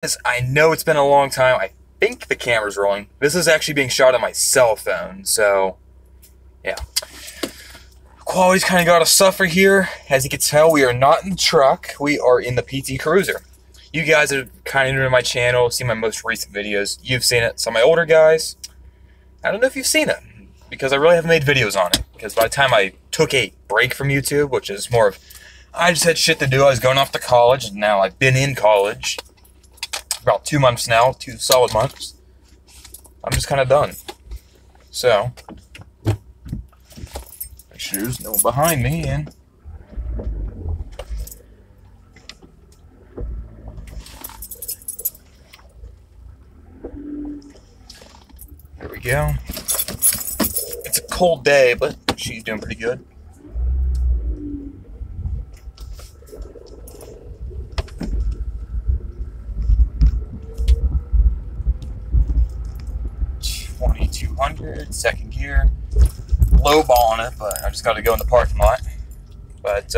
I know it's been a long time. I think the camera's rolling. This is actually being shot on my cell phone, so yeah. Quality's kind of got to suffer here. As you can tell, we are not in the truck. We are in the PT Cruiser. You guys are kind of new to my channel, seen my most recent videos. You've seen it. Some of my older guys, I don't know if you've seen it, because I really haven't made videos on it. Because by the time I took a break from YouTube, which is more of, I just had shit to do. I was going off to college, and now I've been in college about 2 months now, 2 solid months. I'm just kind of done. So, make sure there's no one behind me, and there we go. It's a cold day, but she's doing pretty good. Second gear, low ball on it, but I just got to go in the parking lot. But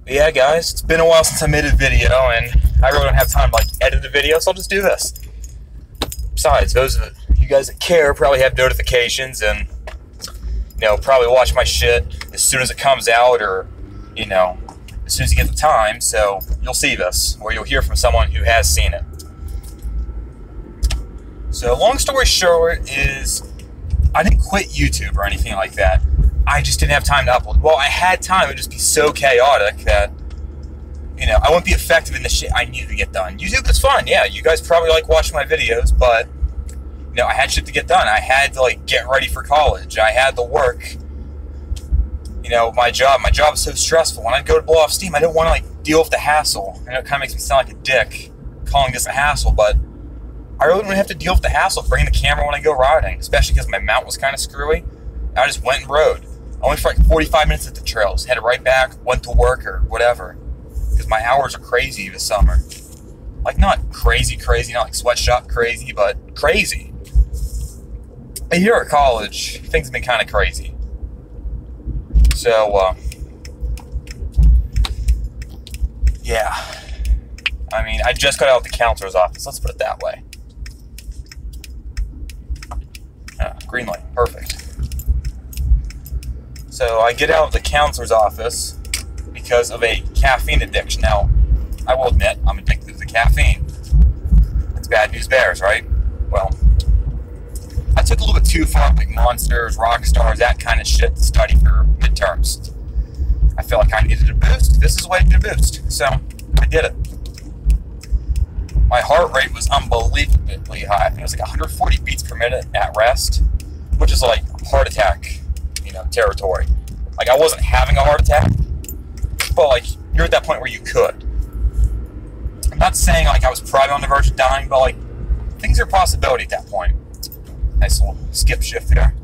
yeah, guys, it's been a while since I made a video, and I really don't have time to edit a video, so I'll just do this. Besides, those of you guys that care probably have notifications, and probably watch my shit as soon as it comes out, or as soon as you get the time. So you'll see this, or you'll hear from someone who has seen it. So long story short is, I didn't quit YouTube or anything like that. I just didn't have time to upload. Well, I had time, it would just be so chaotic that, I wouldn't be effective in the shit I needed to get done. YouTube is fun, yeah, you guys probably like watching my videos, but, I had shit to get done. I had to, get ready for college. I had to work, my job. My job is so stressful. When I'd go to blow off steam, I didn't want to, deal with the hassle. I know it kind of makes me sound like a dick, calling this a hassle, but I really didn't have to deal with the hassle of bringing the camera when I go riding, especially because my mount was kind of screwy. I just went and rode. Only for 45 minutes at the trails. Headed right back, went to work or whatever. Because my hours are crazy this summer. Not crazy, not like sweatshop crazy, but crazy. Here at college, things have been kind of crazy. So, yeah. I mean, I just got out of the counselor's office. Let's put it that way. Green light, perfect. So I get out of the counselor's office because of a caffeine addiction. Now, I will admit, I'm addicted to caffeine. It's bad news bears, right? Well, I took a little bit too far, like Monsters, Rockstars, that kind of shit to study for midterms. I felt like I needed a boost. This is a way to get a boost. So, I did it. My heart rate was unbelievably high. I think it was 140 beats per minute at rest, which is like heart attack, territory. I wasn't having a heart attack, but you're at that point where you could. I'm not saying I was probably on the verge of dying, but things are a possibility at that point. Nice little skip shift there.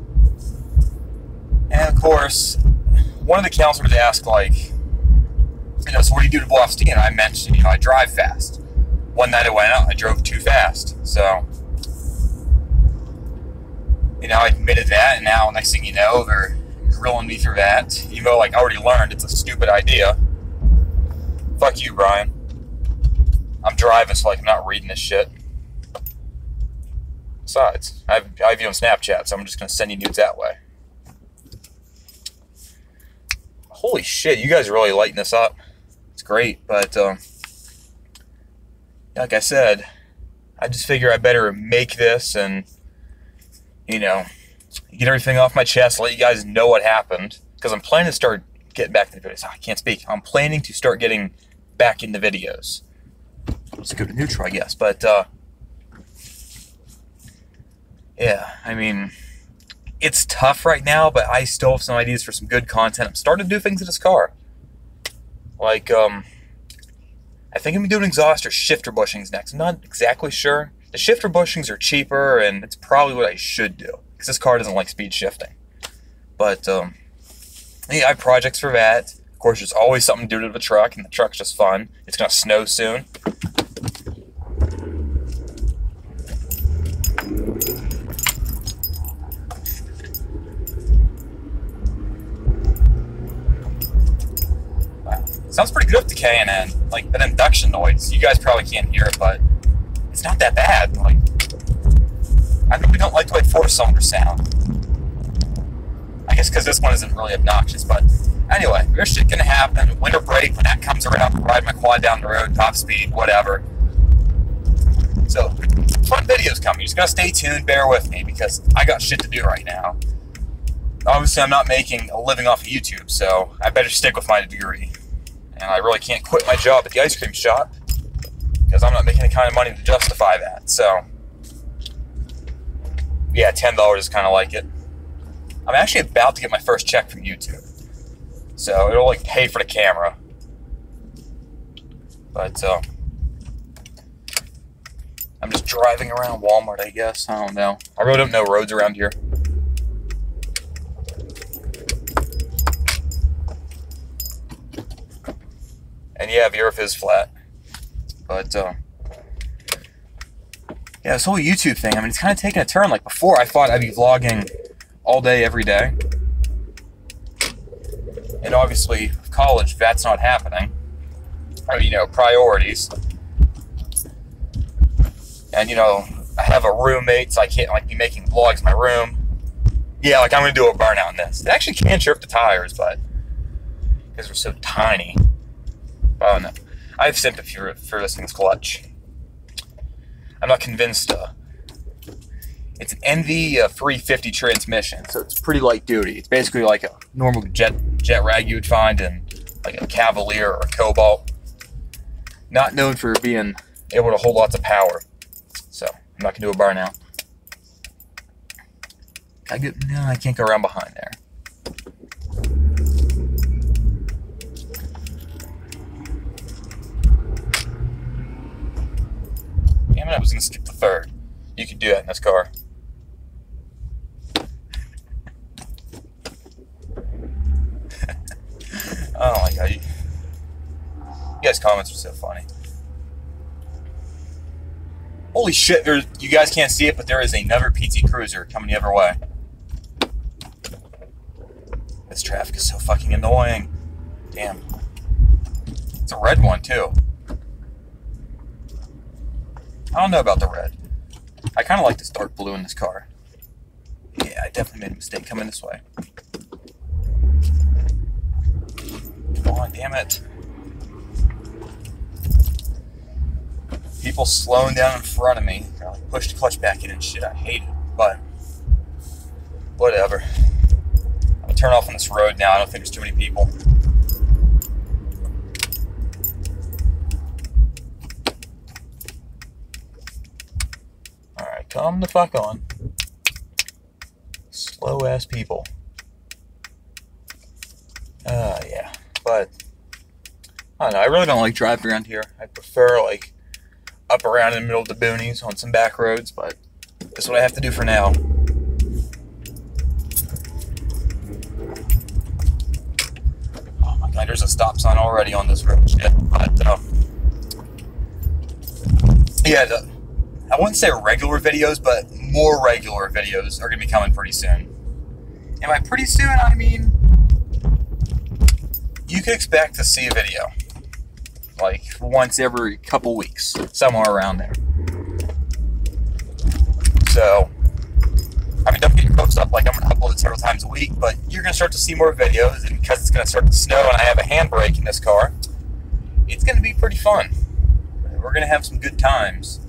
And of course, one of the counselors asked so what do you do to blow off steam? And I mentioned, I drive fast. One night I went out, I drove too fast. So, I admitted that, and now next thing you know, they're grilling me for that. Even though, I already learned it's a stupid idea. Fuck you, Brian. I'm driving, so, I'm not reading this shit. Besides, I have you on Snapchat, so I'm just gonna send you nudes that way. Holy shit, you guys are really lighting this up. It's great, but, like I said, I just figure I better make this and, get everything off my chest, let you guys know what happened. Because I'm planning to start getting back into videos. I can't speak. I'm planning to start getting back into videos. Let's go to neutral, I guess. But, yeah, I mean, it's tough right now, but I still have some ideas for some good content. I'm starting to do things in this car. I think I'm doing exhaust or shifter bushings next. I'm not exactly sure. The shifter bushings are cheaper, and it's probably what I should do, because this car doesn't like speed shifting. But, yeah, I have projects for that. Of course, there's always something to do to the truck, and the truck's just fun. It's going to snow soon. Wow. Sounds pretty good up the K&N. Like, that induction noise, you guys probably can't hear it, but it's not that bad. Like, I really don't like the way 4-cylinder sound. I guess because this one isn't really obnoxious, but anyway, there's shit gonna happen. Winter break, when that comes around, I'll ride my quad down the road, top speed, whatever. So, fun videos coming. You just gotta stay tuned, bear with me, because I got shit to do right now. Obviously, I'm not making a living off of YouTube, so I better stick with my degree. And I really can't quit my job at the ice cream shop, because I'm not making the kind of money to justify that. So, yeah, $10 is kind of like it. I'm actually about to get my first check from YouTube. So, it'll, like, pay for the camera. But, I'm just driving around Walmart, I guess. I don't know. I really don't know roads around here. And yeah, the earth is flat. But, yeah, this whole YouTube thing, I mean, it's kind of taking a turn. Like, before, I thought I'd be vlogging all day, every day. And obviously, with college, that's not happening. Or, you know, priorities. And, you know, I have a roommate, so I can't, like, be making vlogs in my room. Yeah, like, I'm going to do a burnout in this. It actually can chirp the tires, but because they're so tiny. I don't know. I have sympathy for this thing's clutch. I'm not convinced. It's an NV 350 transmission, so it's pretty light duty. It's basically like a normal jet rag you would find in like a Cavalier or a Cobalt. Not known for being able to hold lots of power. So, I'm not going to do a burnout. No, I can't go around behind there. Damn it, I was going to skip the third. You could do that in this car. Oh my god. You guys' comments are so funny. Holy shit, you guys can't see it, but there is another PT Cruiser coming the other way. This traffic is so fucking annoying. Damn. It's a red one, too. I don't know about the red. I kind of like this dark blue in this car. Yeah, I definitely made a mistake coming this way. Come on, damn it. People slowing down in front of me. They're like, push the clutch back in and shit. I hate it, but whatever. I'm gonna turn off on this road now. I don't think there's too many people. Alright, come the fuck on. Slow ass people. Yeah. But I don't know, I really don't like driving around here. I prefer like up around in the middle of the boonies on some back roads, but that's what I have to do for now. Oh my god, there's a stop sign already on this road. Shit. But, yeah, I wouldn't say regular videos, but more regular videos are going to be coming pretty soon. And by pretty soon, I mean, you can expect to see a video. Like, once every couple weeks, somewhere around there. So, I mean, don't get your hopes up like I'm going to upload it several times a week, but you're going to start to see more videos, and because it's going to start to snow and I have a handbrake in this car, it's going to be pretty fun. We're going to have some good times.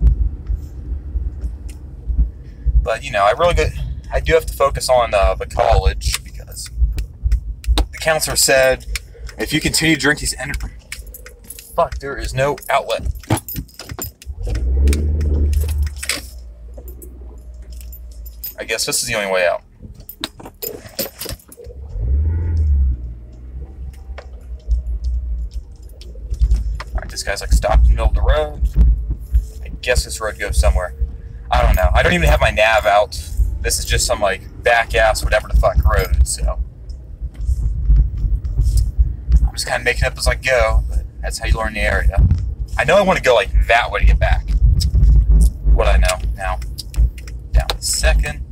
But, you know, I do have to focus on the college, because the counselor said, if you continue to drink these fuck, there is no outlet. I guess this is the only way out. Alright, this guy's like stopped in the middle of the road. I guess this road goes somewhere. I don't know. I don't even have my nav out. This is just some like back ass whatever the fuck road, so I'm just kind of making up as I go, but that's how you learn the area. I know I want to go like that way to get back. That's what I know. Now, down a second.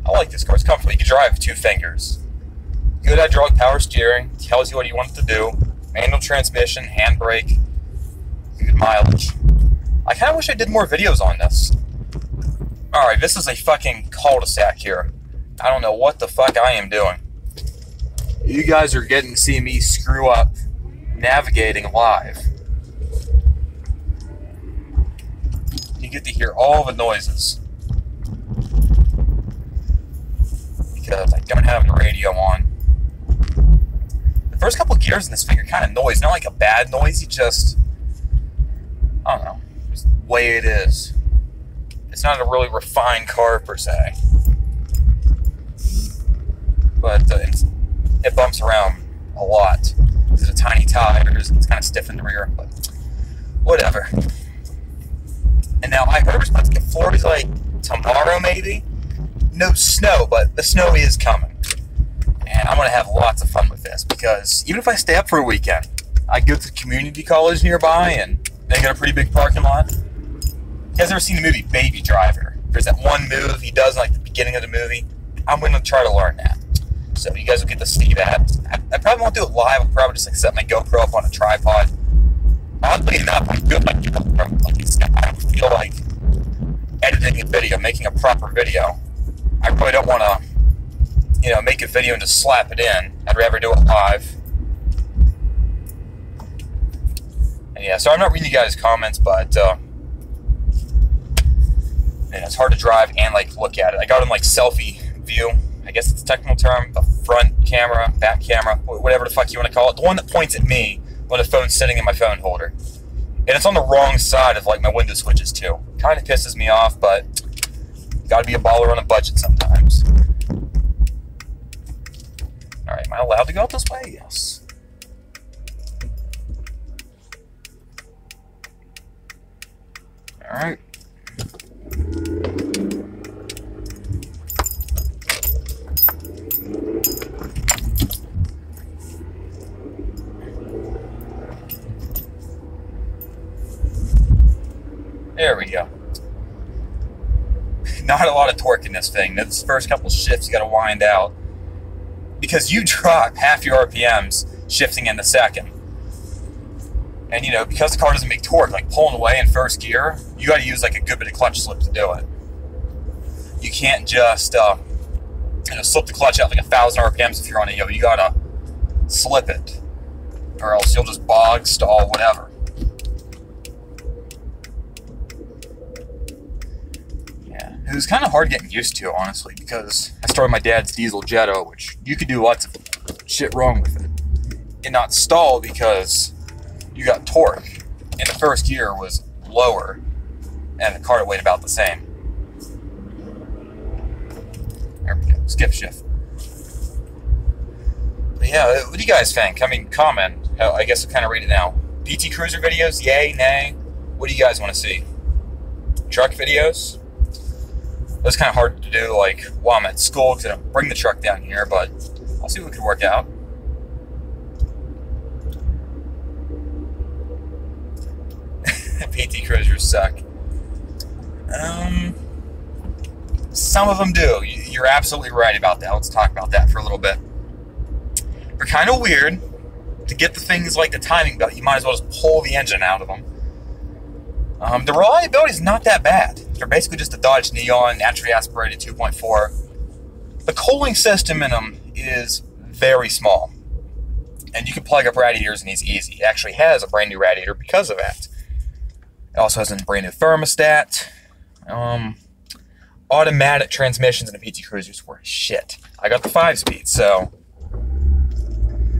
I like this car. It's comfortable. You can drive with 2 fingers. Good hydraulic power steering, tells you what you want it to do. Manual transmission, handbrake, good mileage. I kind of wish I did more videos on this. Alright, this is a fucking cul-de-sac here. I don't know what the fuck I am doing. You guys are getting to see me screw up navigating live. You get to hear all the noises. Because I don't have the radio on. The first couple gears in this thing are kind of noise. Not like a bad noise, you just... I don't know. Just the way it is. It's not a really refined car per se. But it bumps around a lot. There's a tiny tires, it's kind of stiff in the rear, but whatever. And now I heard we're supposed to get Florida like tomorrow maybe? No snow, but the snow is coming. And I'm going to have lots of fun with this because even if I stay up for a weekend, I go to the community college nearby and they got a pretty big parking lot. You guys ever seen the movie Baby Driver? There's that one move he does like the beginning of the movie. I'm going to try to learn that. So you guys will get to see that. I probably won't do it live. I'll probably just like set my GoPro up on a tripod. Oddly enough, I feel like I don't feel like editing a video, making a proper video. I really don't want to, make a video and just slap it in. I'd rather do it live. And yeah, so I'm not reading you guys' comments, but it's hard to drive and like look at it. I got in like selfie view. I guess it's a technical term, the front camera, back camera, whatever the fuck you want to call it. The one that points at me when the phone's sitting in my phone holder. And it's on the wrong side of like my window switches too. Kind of pisses me off, but gotta be a baller on a budget sometimes. Alright, am I allowed to go out this way? Yes. Alright. There we go. Not a lot of torque in this thing. This first couple shifts you gotta wind out. Because you drop half your RPMs shifting in the second. And because the car doesn't make torque, like pulling away in first gear, you gotta use like a good bit of clutch slip to do it. You can't just slip the clutch out like 1,000 RPMs if you're on a yo. You gotta slip it. Or else you'll just bog, stall, whatever. It was kind of hard getting used to, honestly, because I started my dad's diesel Jetta, which you could do lots of shit wrong with it. And not stall because you got torque. And the first gear was lower, and the car weighed about the same. There we go, skip shift. But yeah, what do you guys think? I mean, comment. I guess I'll kind of read it now. PT Cruiser videos, yay, nay? What do you guys want to see? Truck videos? That's kind of hard to do, like, while I'm at school, because I don't bring the truck down here, but I'll see what we can work out. PT Cruisers suck. Some of them do. You're absolutely right about that. Let's talk about that for a little bit. They're kind of weird. To get the things like the timing belt, you might as well just pull the engine out of them. The reliability is not that bad. They're basically just a Dodge Neon, naturally aspirated 2.4. The cooling system in them is very small. And you can plug up radiators and it's easy. It actually has a brand new radiator because of that. It also has a brand new thermostat. Automatic transmissions in the PT Cruisers were shit. I got the 5-speed, so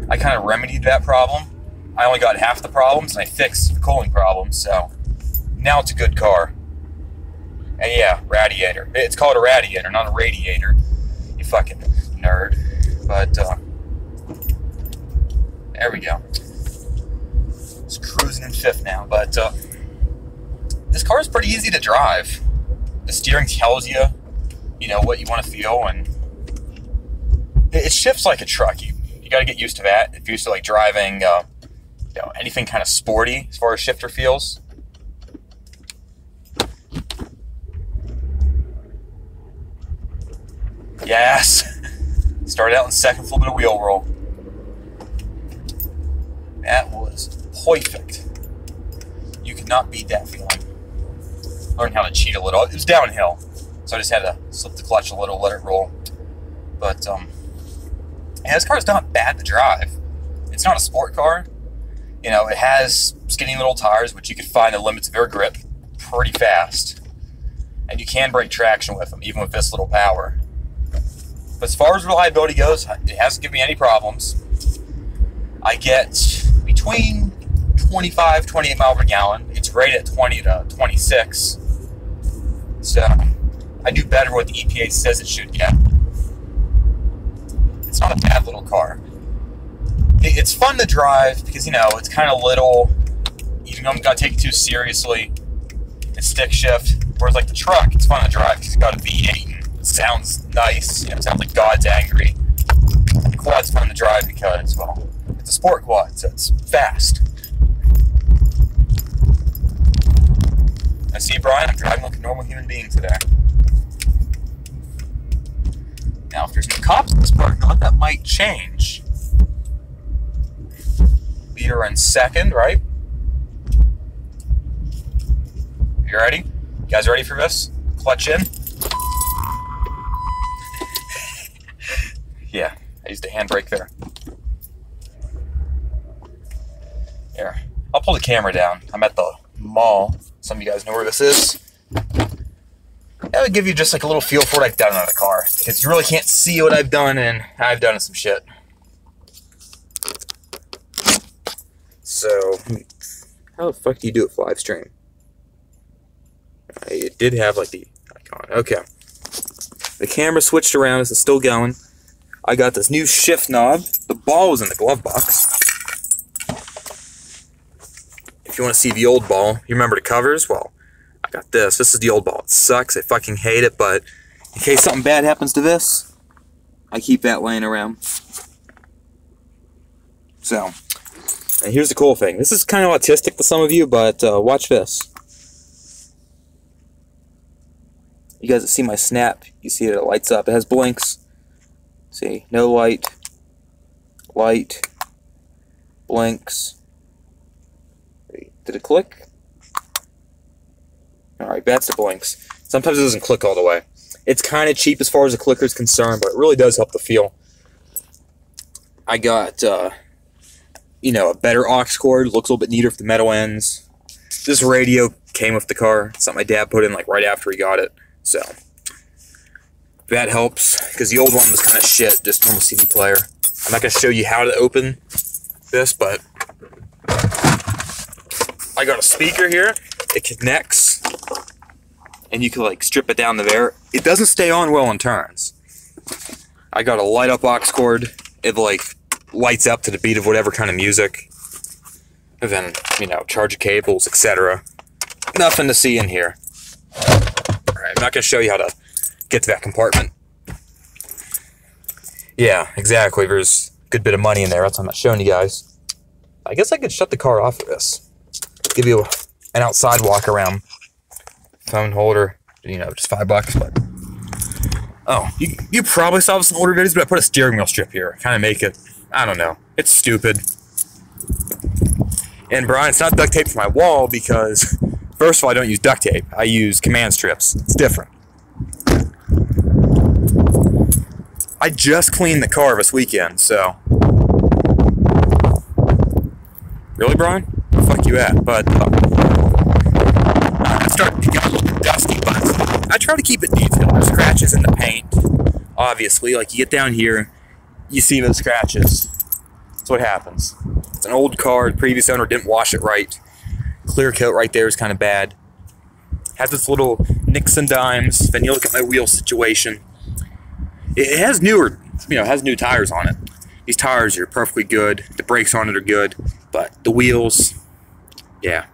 I kind of remedied that problem. I only got half the problems and I fixed the cooling problems, so now it's a good car. And yeah, radiator. It's called a radiator, not a radiator. You fucking nerd. But, there we go. It's cruising in fifth now, but, this car is pretty easy to drive. The steering tells you, what you want to feel, and it shifts like a truck. You gotta get used to that. If you're used to, like, driving, anything kind of sporty as far as shifter feels. Yes. Started out in second, flipping a wheel roll. That was perfect. You could not beat that feeling. Learned how to cheat a little. It was downhill, so I just had to slip the clutch a little, let it roll. But yeah, this car's not bad to drive. It's not a sport car. You know, it has skinny little tires, which you can find the limits of your grip pretty fast. And you can break traction with them, even with this little power. But as far as reliability goes, it hasn't given me any problems. I get between 25, 28 miles per gallon. It's rated at 20 to 26. So I do better than what the EPA says it should get. It's not a bad little car. It's fun to drive because, you know, it's kind of little. You don't got to take it too seriously. It's stick shift. Whereas, like, the truck, it's fun to drive because it's got a V8 and it sounds nice. You know, it sounds like God's angry. The quad's fun to drive because, well, it's a sport quad, so it's fast. I see, Brian, I'm driving like a normal human being today. Now, if there's no cops in this parking lot, that might change. We are in second, right? You ready? You guys ready for this? Clutch in. Yeah, I used a handbrake there. Here, I'll pull the camera down. I'm at the mall. Some of you guys know where this is. That would give you just like a little feel for what I've done on the car, because you really can't see what I've done, and I've done some shit. So, how the fuck do you do it live stream? It did have like the icon. Okay. The camera switched around. This is still going. I got this new shift knob. The ball was in the glove box. If you want to see the old ball, you remember the covers? Well, I got this. This is the old ball. It sucks. I fucking hate it, but in case something bad happens to this, I keep that laying around. So, and here's the cool thing. This is kind of autistic to some of you, but watch this. You guys that see my snap, you see that it lights up. It has blinks. See, no light, light, blinks. Did it click? Alright, that's the blinks. Sometimes it doesn't click all the way. It's kind of cheap as far as the clicker is concerned, but it really does help the feel. I got, you know, a better aux cord. Looks a little bit neater with the metal ends. This radio came with the car. It's something my dad put in like right after he got it. So, that helps, because the old one was kind of shit, just normal CD player. I'm not going to show you how to open this, but I got a speaker here. It connects, and you can like strip it down to there. It doesn't stay on well in turns. I got a light up aux cord. It like lights up to the beat of whatever kind of music. And then, you know, charge cables, etc. Nothing to see in here. Alright, I'm not going to show you how to get to that compartment. Yeah, exactly. There's a good bit of money in there. That's why I'm not showing you guys. I guess I could shut the car off of this. Give you an outside walk around. Phone holder, you know, just $5, but oh, you probably saw this in older videos, but I put a steering wheel strip here. Kind of make it, I don't know, it's stupid. And Brian, it's not duct tape to my wall because, first of all, I don't use duct tape. I use command strips. It's different. I just cleaned the car this weekend, so. Really, Brian? Where the fuck you at? But I started to get a little dusty, but I try to keep it detailed. There's scratches in the paint, obviously. Like, you get down here, you see those scratches. That's what happens. It's an old car. The previous owner didn't wash it right. Clear coat right there is kind of bad. Has this little nicks and dimes. Then you look at my wheel situation. It has newer, you know, has new tires on it. These tires are perfectly good. The brakes on it are good, but the wheels, yeah.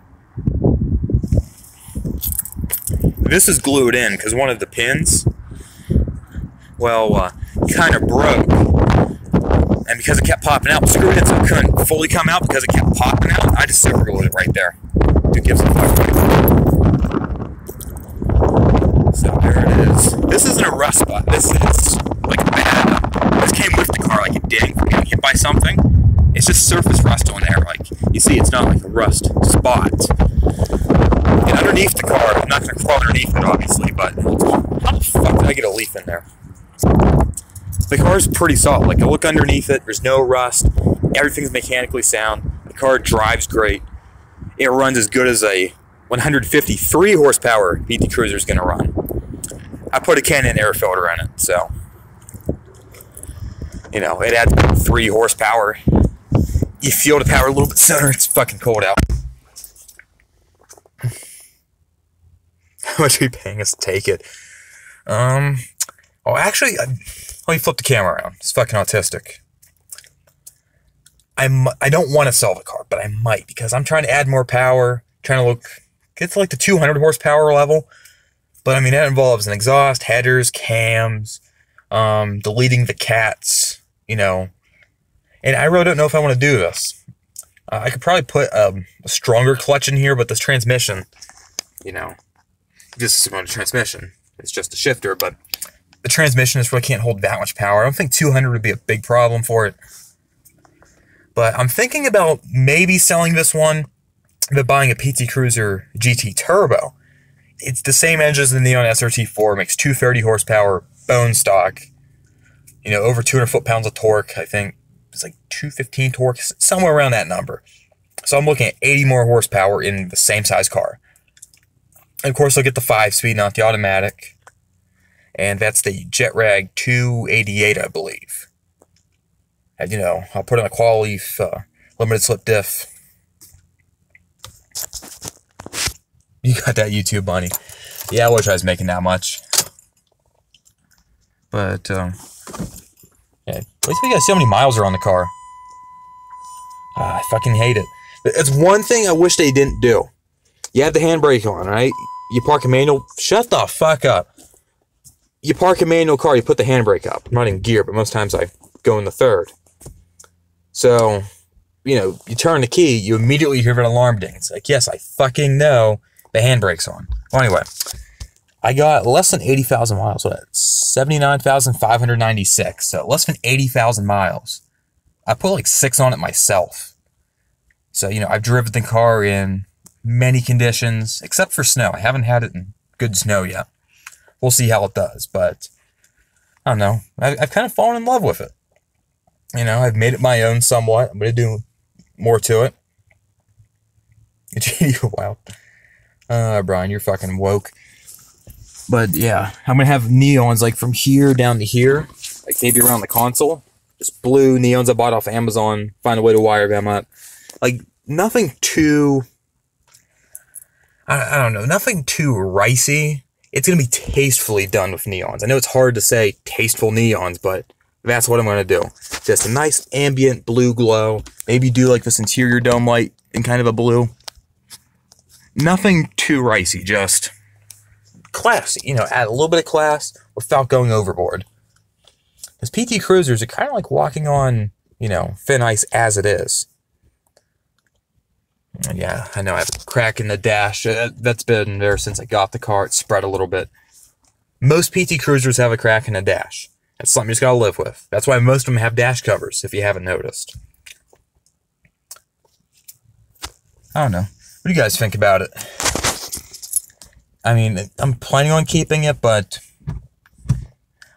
This is glued in because one of the pins, well, kind of broke. And because it kept popping out, screwed in so it couldn't fully come out because it kept popping out, I just super glued it right there. Who gives a fuck? So there it is. This isn't a rust spot. This is like a bad this came with the car, like it didn't get hit by something. It's just surface rust on there. Like, you see, it's not like a rust spot. And underneath the car, I'm not going to crawl underneath it, obviously, but how the fuck did I get a leaf in there? The car's pretty solid. Like, I look underneath it, there's no rust. Everything's mechanically sound. The car drives great. It runs as good as a 153 horsepower PT Cruiser is going to run. I put a Canon air filter in it, so, you know, it adds 3 horsepower. You feel the power a little bit sooner. It's fucking cold out. How much are you paying us to take it? Oh, actually, let me flip the camera around. It's fucking autistic. I don't want to sell the car, but I might, because I'm trying to add more power, trying to get to like the 200 horsepower level. But I mean, that involves an exhaust, headers, cams, deleting the cats, you know. And I really don't know if I want to do this. I could probably put a stronger clutch in here, but this transmission, you know, this is not a transmission. It's just a shifter, but the transmission really can't hold that much power. I don't think 200 would be a big problem for it. But I'm thinking about maybe selling this one, but buying a PT Cruiser GT Turbo. It's the same engine as the Neon SRT4, makes 230 horsepower, bone stock, you know, over 200 foot-pounds of torque. I think it's like 215 torque, somewhere around that number. So I'm looking at 80 more horsepower in the same size car. And of course, I'll get the 5-speed, not the automatic. And that's the JetRag 288, I believe. And, you know, I'll put in a Qualeaf limited slip diff. You got that YouTube money. Yeah, I wish I was making that much. But, yeah, at least we gotta see how many miles are on the car. I fucking hate it. It's one thing I wish they didn't do. You have the handbrake on, right? You park a manual. Shut the fuck up. You park a manual car, you put the handbrake up. I'm not in gear, but most times I go in the third. So, you know, you turn the key, you immediately hear an alarm ding. It's like, yes, I fucking know the handbrake's on. Well, anyway, I got less than 80,000 miles. So that's 79,596. So less than 80,000 miles. I put like 6 on it myself. So, you know, I've driven the car in many conditions, except for snow. I haven't had it in good snow yet. We'll see how it does, but I don't know. I've kind of fallen in love with it. You know, I've made it my own somewhat. I'm going to do more to it. Wow. Brian, you're fucking woke. But yeah, I'm going to have neons like from here down to here. Like maybe around the console. Just blue neons I bought off Amazon. Find a way to wire them up. Like nothing too... I don't know. Nothing too ricey. It's going to be tastefully done with neons. I know it's hard to say tasteful neons, but that's what I'm going to do. Just a nice ambient blue glow. Maybe do like this interior dome light in kind of a blue. Nothing too ricey, just classy. You know, add a little bit of class without going overboard. Because PT Cruisers are kind of like walking on, you know, thin ice as it is. And yeah, I know I have a crack in the dash. That's been there since I got the car. It's spread a little bit. Most PT Cruisers have a crack in the dash. That's something you just gotta live with. That's why most of them have dash covers, if you haven't noticed. I don't know. What do you guys think about it? I mean, I'm planning on keeping it, but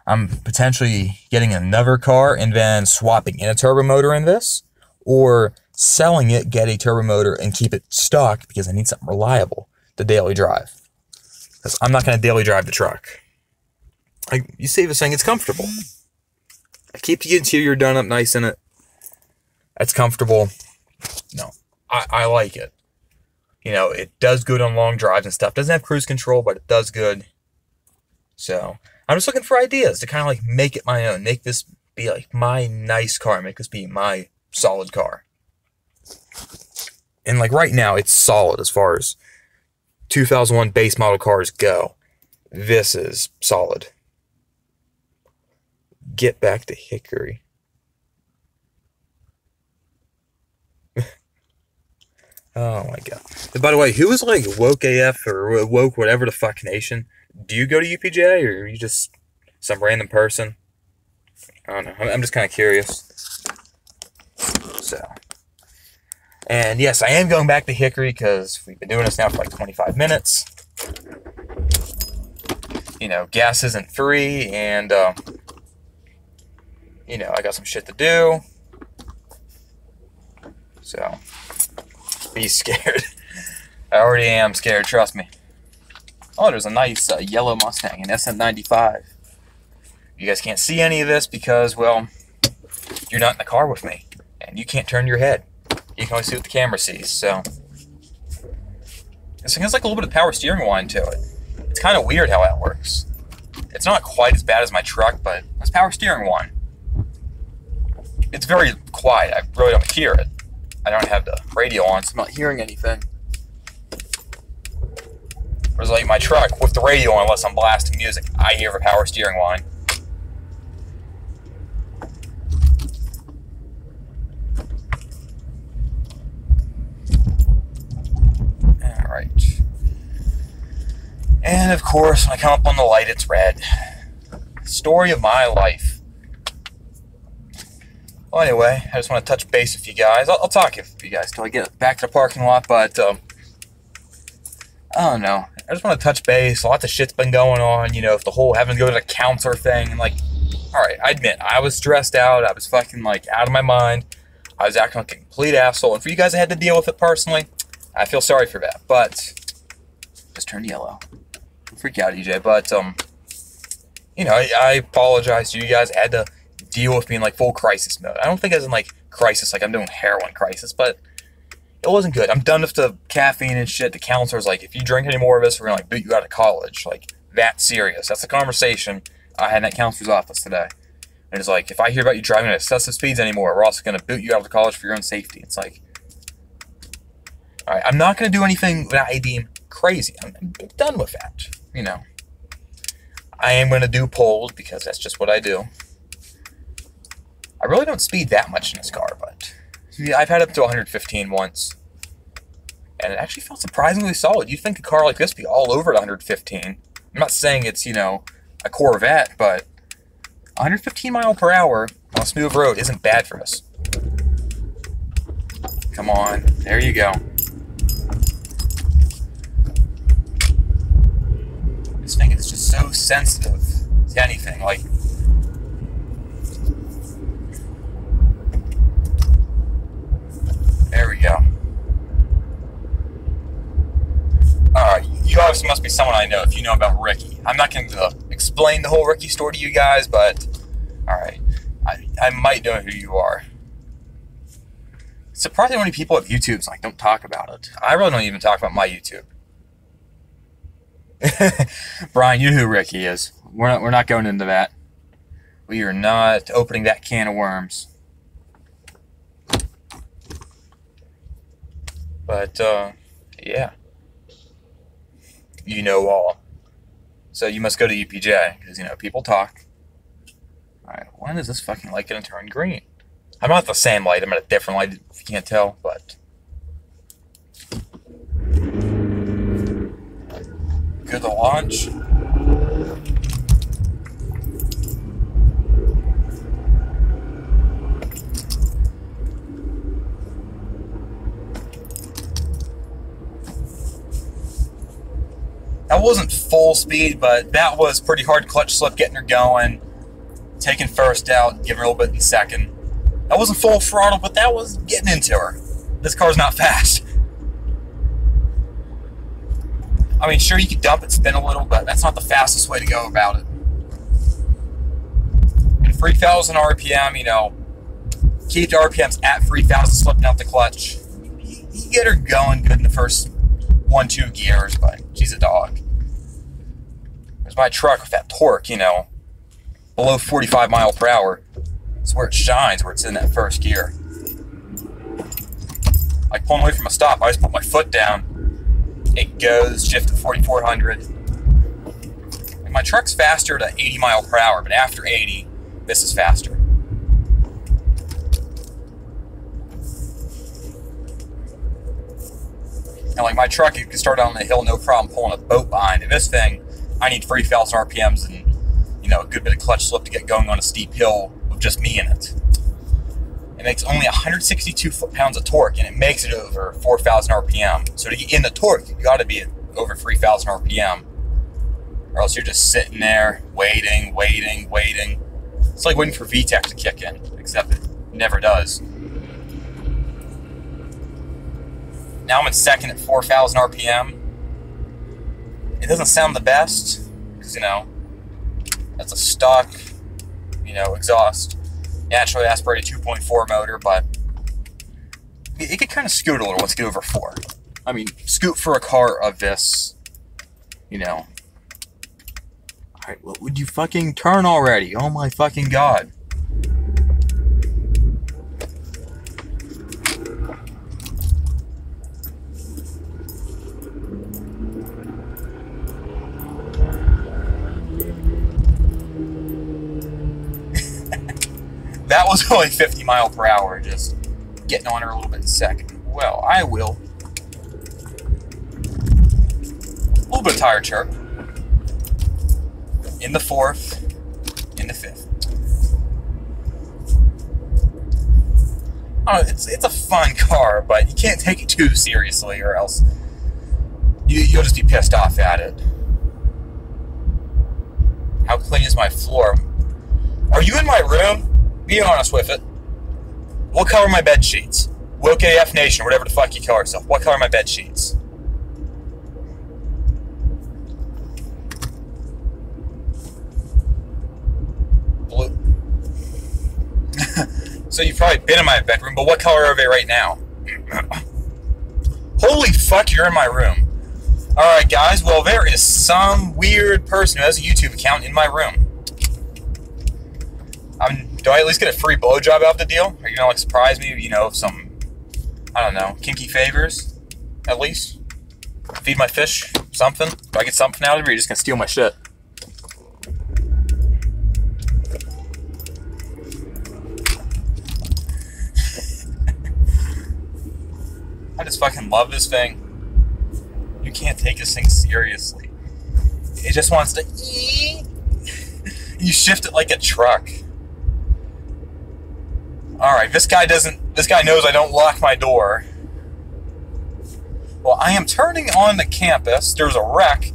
I'm potentially getting another car and then swapping in a turbo motor in this, or selling it, get a turbo motor, and keep it stock because I need something reliable to daily drive. Because I'm not going to daily drive the truck. Like, you see this thing, it's comfortable. I keep the interior done up nice in it. It's comfortable. No, I like it. You know, it does good on long drives and stuff. Doesn't have cruise control, but it does good. So, I'm just looking for ideas to kind of like make it my own. Make this be like my nice car. Make this be my solid car. And like right now, it's solid as far as 2001 base model cars go. This is solid. Get back to Hickory. Oh my god. And by the way, who is like woke AF or woke whatever the fuck nation? Do you go to UPJ or are you just some random person? I don't know. I'm just kind of curious. So, and yes, I am going back to Hickory because we've been doing this now for like 25 minutes. You know, gas isn't free, and you know, I got some shit to do. So, be scared. I already am scared, trust me. Oh, there's a nice yellow Mustang, an SM95. You guys can't see any of this because, well, you're not in the car with me. And you can't turn your head. You can only see what the camera sees, so. This thing has like a little bit of power steering wine to it. It's kind of weird how that works. It's not quite as bad as my truck, but it's power steering wine. It's very quiet. I really don't hear it. I don't have the radio on, so I'm not hearing anything. Whereas like my truck, with the radio on, unless I'm blasting music, I hear the power steering wine. Alright. And of course, when I come up on the light, it's red. Story of my life. Well, anyway, I just want to touch base with you guys. I'll talk with you guys till I get back to the parking lot, but I don't know. I just want to touch base. Lots of shit's been going on, you know, the whole having to go to the counselor thing. And like, alright, I admit, I was stressed out. I was fucking like out of my mind. I was acting like a complete asshole. And for you guys that had to deal with it personally, I feel sorry for that. But, just turned yellow. Don't freak out, EJ. But, you know, I apologize to you guys. I had to deal with being like full crisis mode. I don't think as in like crisis, like I'm doing heroin crisis, but it wasn't good. I'm done with the caffeine and shit. The counselor's like, if you drink any more of this, we're gonna like boot you out of college. Like, that serious. That's the conversation I had in that counselor's office today. And it's like, if I hear about you driving at excessive speeds anymore, we're also gonna boot you out of the college for your own safety. It's like, alright, I'm not gonna do anything that I deem crazy. I'm done with that. You know. I am gonna do polls because that's just what I do. I really don't speed that much in this car, but yeah, I've had up to 115 once, and it actually felt surprisingly solid. You'd think a car like this would be all over at 115. I'm not saying it's, you know, a Corvette, but 115 mile per hour on a smooth road isn't bad for us. Come on, there you go. This thing is just so sensitive to anything, like. There we go. You obviously must be someone I know if you know about Ricky. I'm not going to explain the whole Ricky story to you guys, but alright. I might know who you are. It's surprising how many people have YouTubes like don't talk about it. I really don't even talk about my YouTube. Brian, you know who Ricky is. We're not going into that. We are not opening that can of worms. But, yeah. You know all. So you must go to UPJ, because, you know, people talk. Alright, when is this fucking light going to turn green? I'm not at the same light, I'm at a different light, if you can't tell, but. Good to launch. That wasn't full speed, but that was pretty hard clutch slip getting her going. Taking first out, giving her a little bit in second. That wasn't full throttle, but that was getting into her. This car's not fast. I mean, sure, you could dump it, spin a little, but that's not the fastest way to go about it. At 3,000 RPM, you know, keep the RPMs at 3,000, slipping out the clutch. You get her going good in the first 1-2 gears, but she's a dog. There's my truck with that torque, you know, below 45 mile per hour. It's where it shines, where it's in that first gear. Like pulling away from a stop, I just put my foot down. It goes, shift to 4,400. And my truck's faster to 80 mile per hour, but after 80, this is faster. And like my truck, you can start on the hill, no problem pulling a boat behind it. This thing, I need 3,000 RPMs and, you a good bit of clutch slip to get going on a steep hill with just me in it. It makes only 162 foot-pounds of torque, and it makes it over 4,000 RPM. So to get in the torque, you got to be at over 3,000 RPM, or else you're just sitting there waiting. It's like waiting for VTEC to kick in, except it never does. Now I'm in second at 4,000 RPM. It doesn't sound the best, because, that's a stock, exhaust. Naturally aspirated 2.4 motor, but it could kind of scoot a little. Let's get over 4. I mean, scoot for a car of this, Alright, what would you fucking turn already? Oh my fucking god. That was only 50 miles per hour, just getting on her a little bit in second. Well, I will. A little bit of tire chirp. In the 4th, in the 5th. I don't know, it's a fun car, but you can't take it too seriously, or else you'll just be pissed off at it. How clean is my floor? Are you in my room? Be honest with it. What color are my bed sheets? Woke AF Nation, whatever the fuck you call yourself. What color are my bed sheets? Blue. So you've probably been in my bedroom, but what color are they right now? Holy fuck, you're in my room. Alright guys, well there is some weird person who has a YouTube account in my room. Do I at least get a free blowjob out of the deal? Are you gonna surprise me, some, I don't know, kinky favors? At least? Feed my fish? Something? Do I get something out of it, or are you just gonna steal my shit? I just fucking love this thing. You can't take this thing seriously. It just wants to You shift it like a truck. Alright, this guy knows I don't lock my door. Well, I am turning on the campus. There's a wreck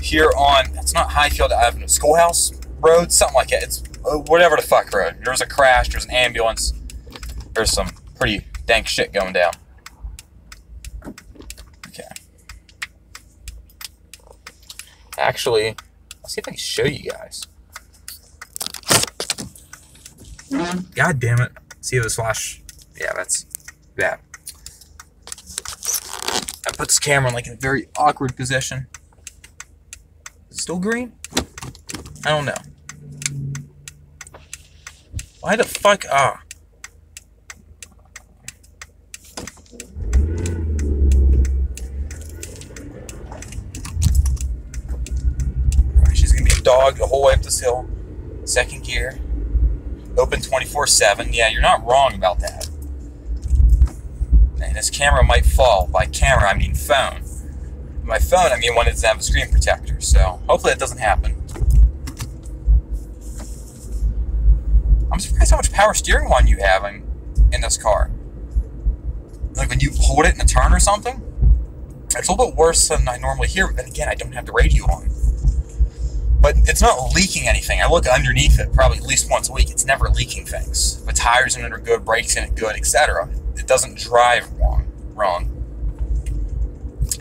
here on, it's not Highfield Avenue, Schoolhouse Road, something like that. It's whatever the fuck road. There's a crash, there's an ambulance. There's some pretty dank shit going down. Okay. Actually, let's see if I can show you guys. God damn it. See this flash? Yeah, that's that. I put this camera in like a very awkward position. Is it still green? I don't know. Why the fuck? Ah. Alright, she's gonna be a dog the whole way up this hill. Second gear. Open 24/7. Yeah, you're not wrong about that. And this camera might fall. By camera, I mean phone. By phone, I mean one that doesn't have a screen protector. So hopefully that doesn't happen. I'm surprised how much power steering wheel you have in this car. Like when you hold it in a turn or something, it's a little bit worse than I normally hear. But then again, I don't have the radio on. But it's not leaking anything. I look underneath it probably at least once a week. It's never leaking things. The tires in it are good, brakes in it good, etc. It doesn't drive wrong.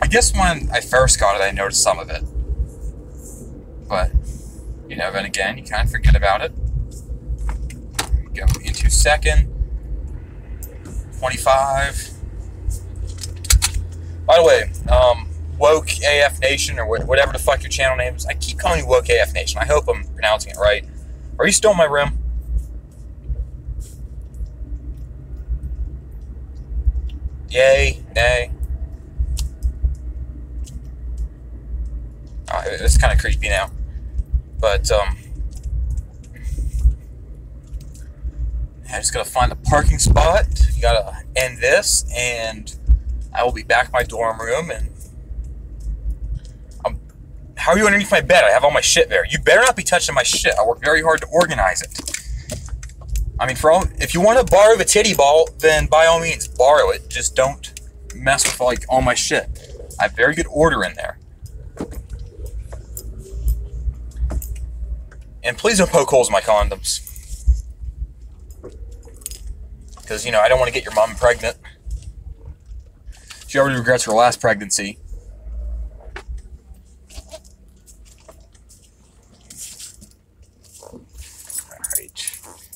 I guess when I first got it, I noticed some of it. But, then again, you kind of forget about it. Go into second. 25. By the way, Woke AF Nation, or whatever the fuck your channel name is. I keep calling you Woke AF Nation. I hope I'm pronouncing it right. Are you still in my room? Yay, nay. Oh, it's kind of creepy now. But, I just gotta find a parking spot. You gotta end this, and I will be back in my dorm room, and how How are you underneath my bed? I have all my shit there. You better not be touching my shit. I work very hard to organize it. I mean, if you want to borrow the titty ball, then by all means, borrow it. Just don't mess with, like, all my shit. I have very good order in there. And please don't poke holes in my condoms. Because, you know, I don't want to get your mom pregnant. She already regrets her last pregnancy. Alright.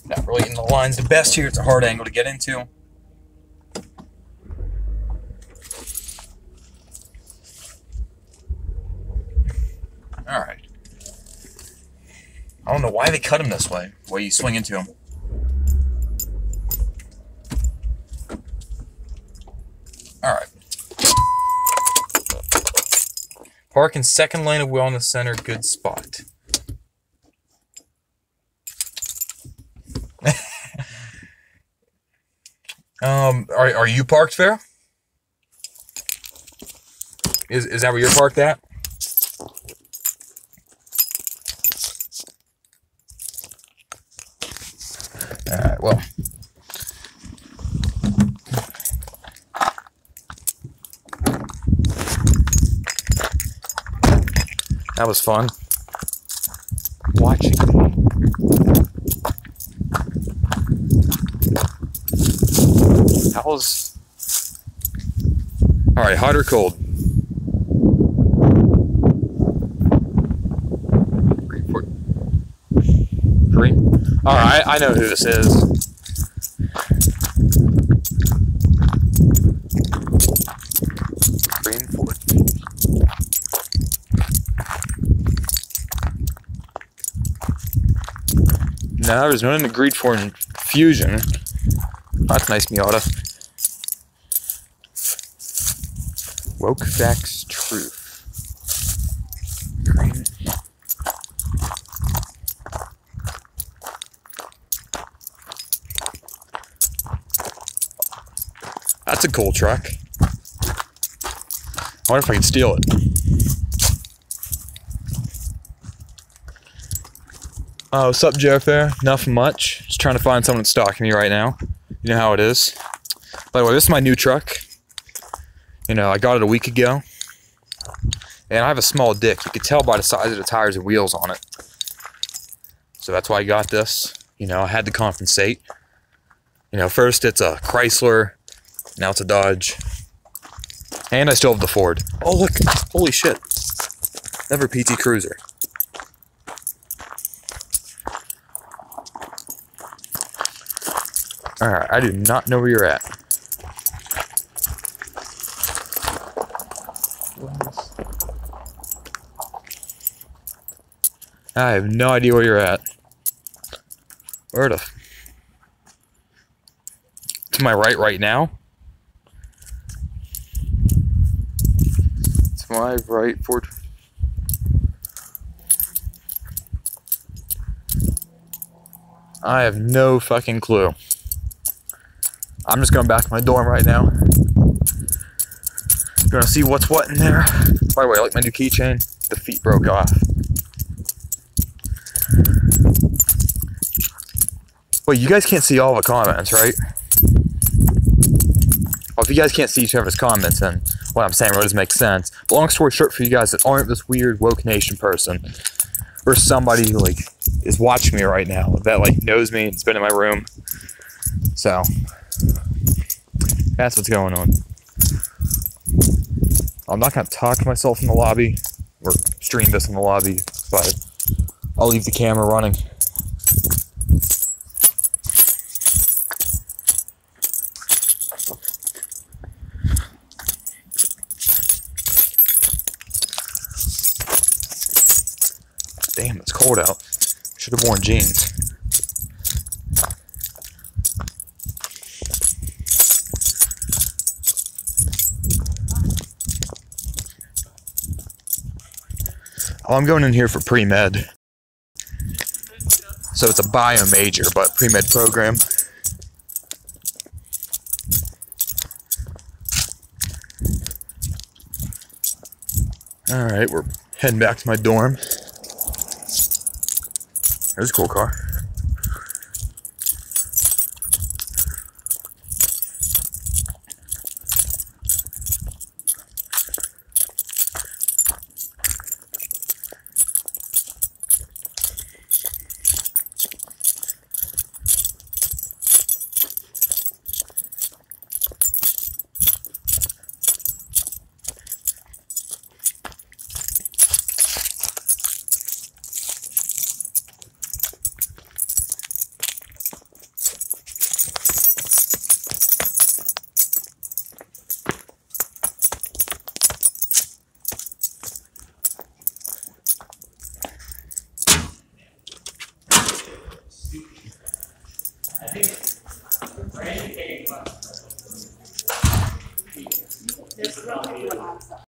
Not really in the lines the best here. It's a hard angle to get into. Alright. I don't know why they cut him this way. The way you swing into him. Alright. Park in second lane of Wellness Center. Good spot. Are you parked there? Is that where you're parked at? Alright, well. That was fun. Watching. How's... Alright, hot or cold? Green? Alright, I know who this is. Green Ford. No, there's nothing agreed for in Fusion. That's nice Miata. Woke Facts Truth. Green. That's a cool truck. I wonder if I can steal it. Oh, what's up, Jeff there? Nothing much. Just trying to find someone that's stalking me right now. You know how it is. By the way, this is my new truck. You know, I got it a week ago. And I have a small dick. You could tell by the size of the tires and wheels on it. So that's why I got this. You know, I had to compensate. You know, first it's a Chrysler. Now it's a Dodge. And I still have the Ford. Oh, look. Holy shit. Never PT Cruiser. Alright, I do not know where you're at. I have no idea where you're at. Where the... To my right now? To my right, Ford. I have no fucking clue. I'm just going back to my dorm right now. Gonna see what's what in there. By the way, I like my new keychain. The feet broke off. Wait, you guys can't see all the comments, right? Well, if you guys can't see each other's comments, then what I'm saying really doesn't make sense. But long story short, for you guys that aren't this weird woke nation person, or somebody who like is watching me right now that like knows me and's been in my room, so that's what's going on. I'm not gonna talk to myself in the lobby or stream this in the lobby, but I'll leave the camera running. Damn, it's cold out. Should have worn jeans. Oh, I'm going in here for pre-med. So it's a bio major, but pre-med program. Alright, we're Heading back to my dorm. There's a cool car. There's no one outside.